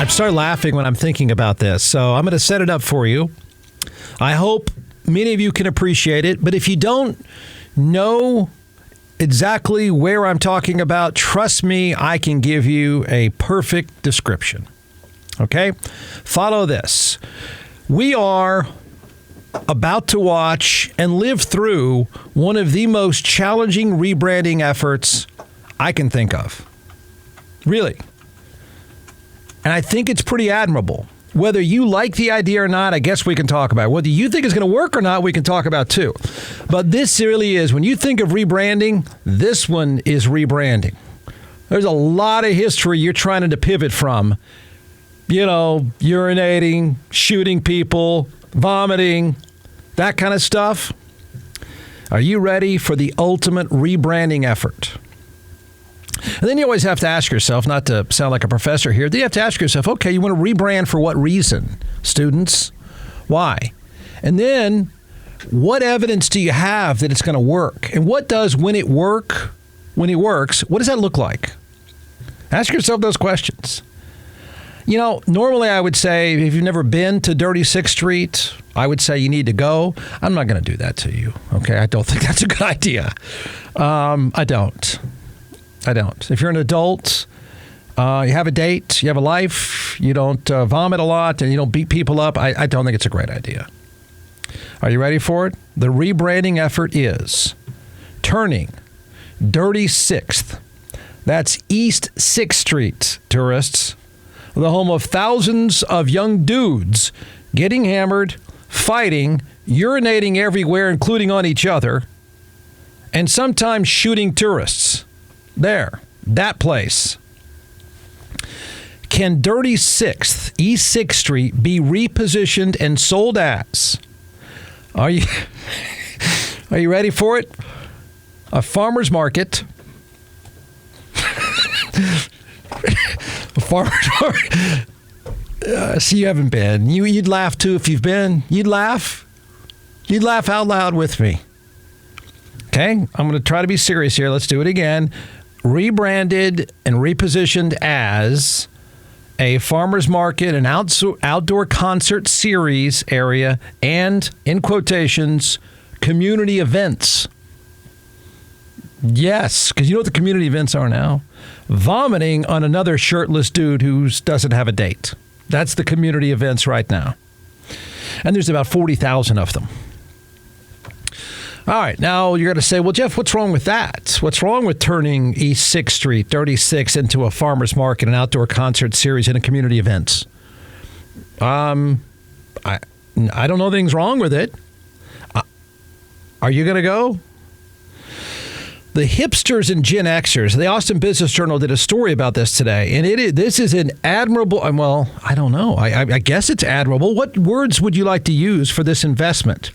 I start laughing when I'm thinking about this, so I'm going to set it up for you. I hope many of you can appreciate it, but if you don't know exactly where I'm talking about, trust me, I can give you a perfect description. Okay? Follow this. We are about to watch and live through one of the most challenging rebranding efforts I can think of. Really. And I think it's pretty admirable. Whether you like the idea or not, I guess we can talk about it. Whether you think it's going to work or not, we can talk about too. But this really is, when you think of rebranding, this one is rebranding. There's a lot of history you're trying to pivot from. You know, urinating, shooting people, vomiting, that kind of stuff. Are you ready for the ultimate rebranding effort? And then you always have to ask yourself, not to sound like a professor here, then you have to ask yourself, okay, you want to rebrand for what reason, students? Why? And then what evidence do you have that it's going to work? And what does, when it works, what does that look like? Ask yourself those questions. You know, normally I would say, if you've never been to Dirty 6th Street, I would say you need to go. I'm not going to do that to you, okay? I don't think that's a good idea. I don't. If you're an adult, you have a date, you have a life, you don't vomit a lot, and you don't beat people up, I don't think it's a great idea. Are you ready for it? The rebranding effort is turning Dirty 6th, that's East 6th Street, tourists, the home of thousands of young dudes getting hammered, fighting, urinating everywhere, including on each other, and sometimes shooting tourists. There, that place. Can Dirty 6th, East 6th Street, be repositioned and sold as? Are you ready for it? A farmer's market. A farmer's market. See, you haven't been. You'd laugh too if you've been. You'd laugh. You'd laugh out loud with me. Okay, I'm going to try to be serious here. Let's do it again. Rebranded and repositioned as a farmer's market, an outdoor concert series area, and, in quotations, community events. Yes, because you know what the community events are now? Vomiting on another shirtless dude who doesn't have a date. That's the community events right now. And there's about 40,000 of them. All right, now you're going to say, well, Jeff, what's wrong with that? What's wrong with turning East 6th Street, Dirty 6, into a farmer's market, an outdoor concert series, and a community events? I don't know anything's wrong with it. Are you going to go? The hipsters and Gen Xers, the Austin Business Journal did a story about this today, and this is an admirable, well, I don't know. I guess it's admirable. What words would you like to use for this investment?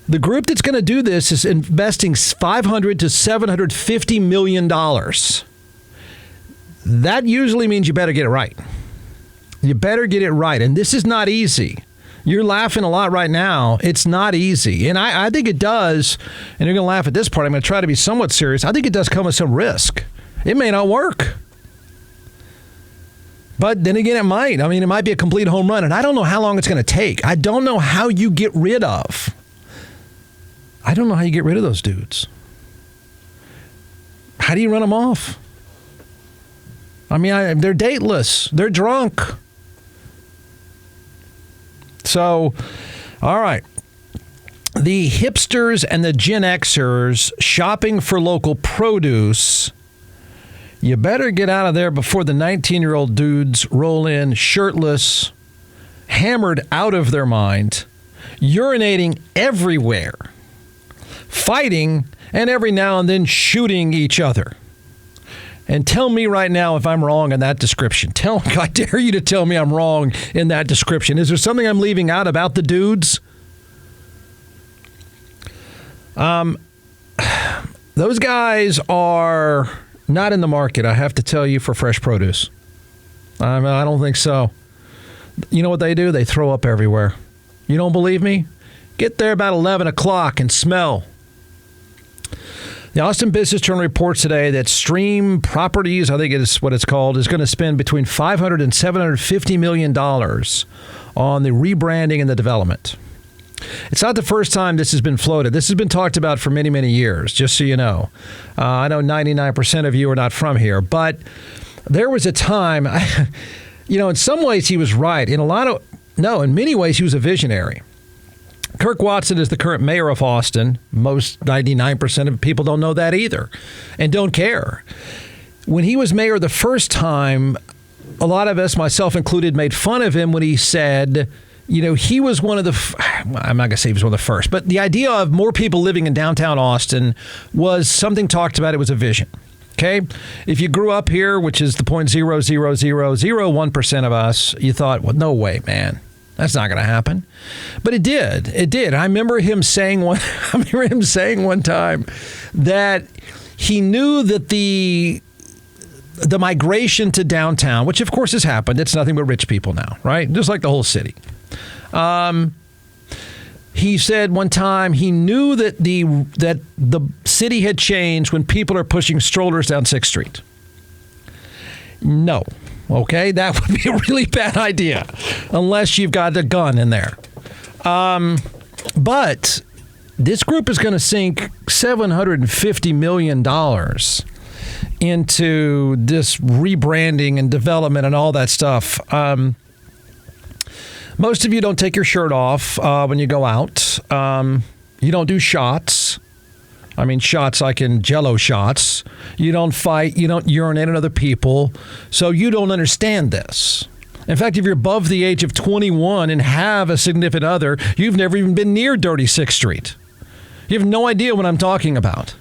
The group that's going to do this is investing $500 to $750 million. That usually means you better get it right. You better get it right. And this is not easy. You're laughing a lot right now. It's not easy. And I think it does, and you're going to laugh at this part. I'm going to try to be somewhat serious. I think it does come with some risk. It may not work. But then again, it might. I mean, it might be a complete home run. And I don't know how long it's going to take. I don't know how you get rid of. I don't know how you get rid of those dudes. How do you run them off? I mean, they're dateless. They're drunk. So, all right. The hipsters and the Gen Xers shopping for local produce, you better get out of there before the 19-year-old dudes roll in shirtless, hammered out of their mind, urinating everywhere, fighting, and every now and then shooting each other. And tell me right now if I'm wrong in that description. I dare you to tell me I'm wrong in that description. Is there something I'm leaving out about the dudes? Those guys are not in the market, I have to tell you, for fresh produce. I don't think so. You know what they do? They throw up everywhere. You don't believe me? Get there about 11 o'clock and smell. The Austin Business Journal reports today that Stream Properties, I think is what it's called, is going to spend between $500 and $750 million on the rebranding and the development. It's not the first time this has been floated. This has been talked about for many, many years, just so you know. I know 99% of you are not from here, but there was a time, in some ways he was right. In many ways he was a visionary. Kirk Watson is the current mayor of Austin. Most 99% of people don't know that either and don't care. When he was mayor the first time, a lot of us, myself included, made fun of him when he said, he was one of the, I'm not going to say he was one of the first, but the idea of more people living in downtown Austin was something talked about. It was a vision. Okay? If you grew up here, which is the 0.00001% of us, you thought, well, no way, man. That's not going to happen. But it did. It did. I remember him saying one time that he knew that the migration to downtown, which of course has happened, it's nothing but rich people now, right? Just like the whole city. He said one time he knew that the city had changed when people are pushing strollers down 6th Street. No. Okay, that would be a really bad idea unless you've got a gun in there. But this group is going to sink $750 million into this rebranding and development and all that stuff. Most of you don't take your shirt off when you go out. You don't do shots. I mean, shots like in Jell-O shots. You don't fight. You don't urinate on other people. So you don't understand this. In fact, if you're above the age of 21 and have a significant other, you've never even been near Dirty 6th Street. You have no idea what I'm talking about.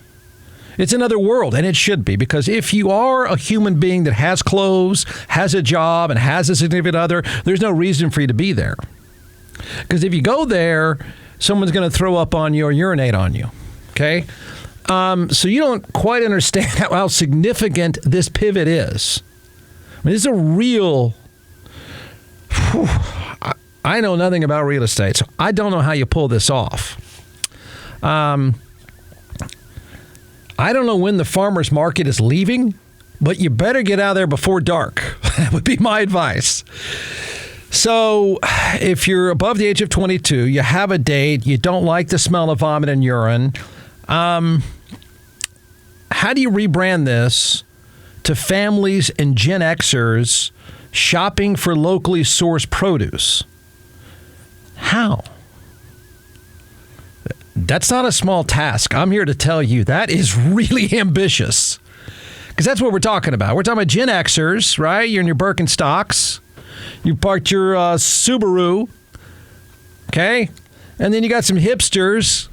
It's another world, and it should be, because if you are a human being that has clothes, has a job, and has a significant other, there's no reason for you to be there. Because if you go there, someone's going to throw up on you or urinate on you. Okay? So you don't quite understand how significant this pivot is. I mean, this is a real... I know nothing about real estate, so I don't know how you pull this off. I don't know when the farmer's market is leaving, but you better get out of there before dark. That would be my advice. So if you're above the age of 22, you have a date, you don't like the smell of vomit and urine, how do you rebrand this to families and Gen Xers shopping for locally sourced produce? How? That's not a small task. I'm here to tell you that is really ambitious. Because that's what we're talking about. We're talking about Gen Xers, right? You're in your Birkenstocks. You parked your Subaru. Okay? And then you got some hipsters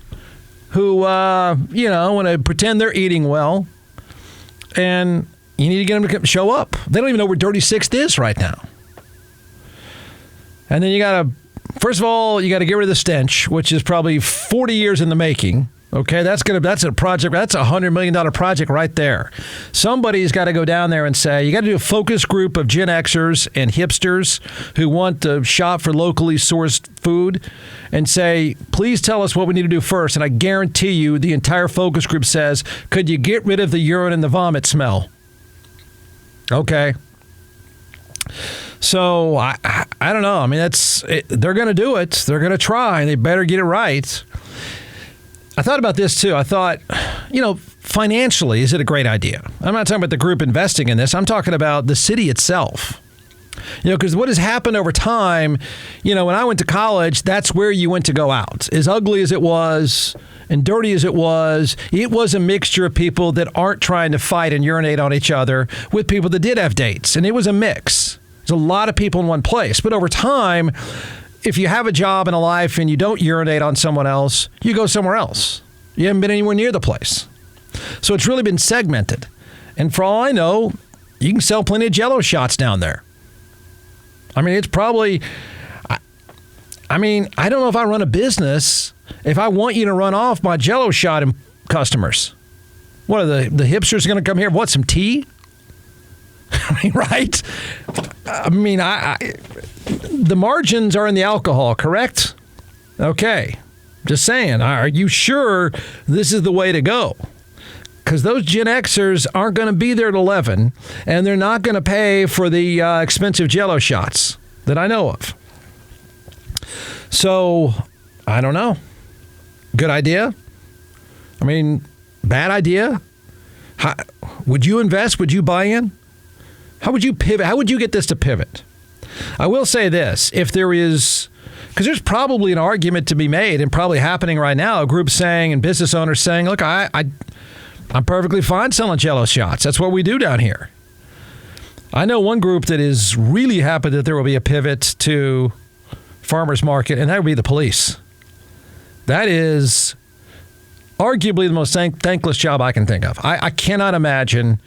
who, want to pretend they're eating well. And you need to get them to show up. They don't even know where Dirty Sixth is right now. And then you got to, first of all, you got to get rid of the stench, which is probably 40 years in the making. Okay, that's a project. That's a $100 million project right there. Somebody's got to go down there and say, you got to do a focus group of Gen Xers and hipsters who want to shop for locally sourced food and say, please tell us what we need to do first. And I guarantee you the entire focus group says, could you get rid of the urine and the vomit smell? Okay. So I don't know. I mean, they're going to do it. They're going to try, and they better get it right. I thought about this too. I thought, financially, is it a great idea? I'm not talking about the group investing in this. I'm talking about the city itself. Because what has happened over time, when I went to college, that's where you went to go out. As ugly as it was and dirty as it was a mixture of people that aren't trying to fight and urinate on each other with people that did have dates. And it was a mix. There's a lot of people in one place. But over time, if you have a job and a life and you don't urinate on someone else, you go somewhere else. You haven't been anywhere near the place. So it's really been segmented. And for all I know, you can sell plenty of Jell-O shots down there. I mean, it's probably, I don't know if I run a business, if I want you to run off my Jell-O shot and customers. What are the hipsters going to come here? What, some tea? Right? The margins are in the alcohol, correct? Okay. Just saying, are you sure this is the way to go? because those Gen Xers aren't going to be there at 11, and they're not going to pay for the expensive Jell-O shots that I know of. So, I don't know. Good idea? I mean, bad idea? Would you invest? Would you buy in? How would you pivot? How would you get this to pivot? I will say this. If there is, because there's probably an argument to be made and probably happening right now, a group saying and business owners saying, look, I'm perfectly fine selling Jell-O shots. That's what we do down here. I know one group that is really happy that there will be a pivot to farmers market, and that would be the police. That is arguably the most thankless job I can think of. I cannot imagine.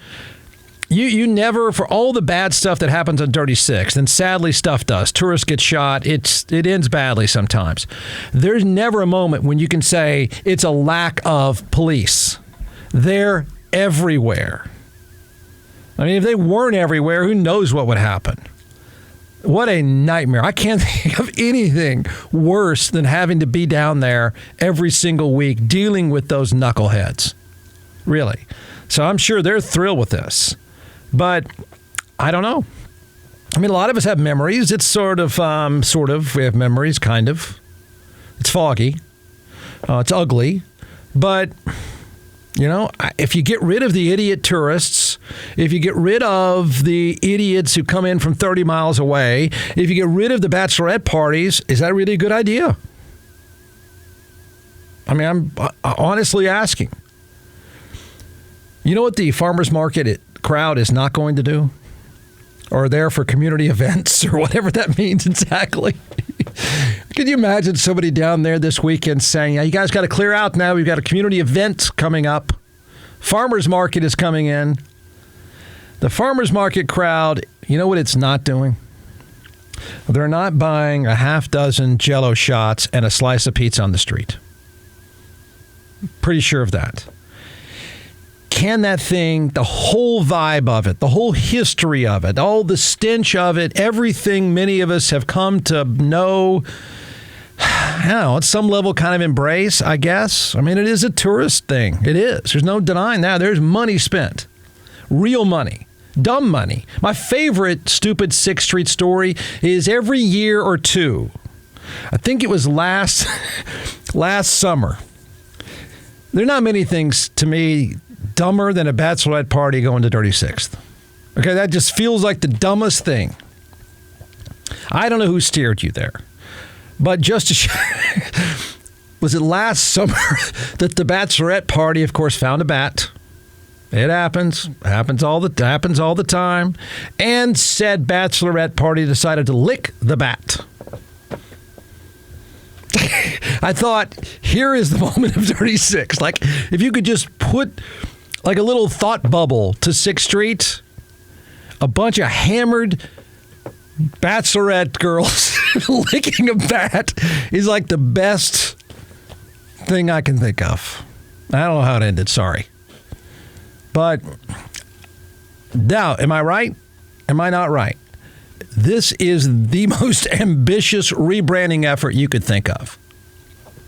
You never, for all the bad stuff that happens on Dirty Six, and sadly stuff does. Tourists get shot. It ends badly sometimes. There's never a moment when you can say it's a lack of police. They're everywhere. I mean, if they weren't everywhere, who knows what would happen? What a nightmare. I can't think of anything worse than having to be down there every single week dealing with those knuckleheads. Really. So I'm sure they're thrilled with this. But I don't know. I mean, a lot of us have memories. It's sort of, we have memories, kind of. It's foggy. It's ugly. But, you know, if you get rid of the idiot tourists, if you get rid of the idiots who come in from 30 miles away, if you get rid of the bachelorette parties, is that really a good idea? I mean, I'm honestly asking. You know what the farmers market crowd is not going to do? Or there for community events or whatever that means exactly. Can you imagine somebody down there this weekend saying, yeah, you guys got to clear out now. We've got a community event coming up. Farmers market is coming in. The farmers market crowd, you know what it's not doing? They're not buying a half dozen Jell-O shots and a slice of pizza on the street. Pretty sure of that. Can that thing, the whole vibe of it, the whole history of it, all the stench of it, everything many of us have come to know, I don't know, at some level kind of embrace, I guess. I mean, it is a tourist thing. It is. There's no denying that. There's money spent. Real money. Dumb money. My favorite stupid 6th Street story is every year or two. I think it was last summer. There are not many things to me dumber than a bachelorette party going to Dirty Sixth. Okay, that just feels like the dumbest thing. I don't know who steered you there, but just to was it last summer that the bachelorette party, of course, found a bat? It happens all the time, and said bachelorette party decided to lick the bat. I thought, here is the moment of Dirty Six. Like, if you could just put like a little thought bubble to 6th Street, a bunch of hammered bachelorette girls licking a bat is like the best thing I can think of. I don't know how it ended, sorry. But now, am I right? Am I not right? This is the most ambitious rebranding effort you could think of.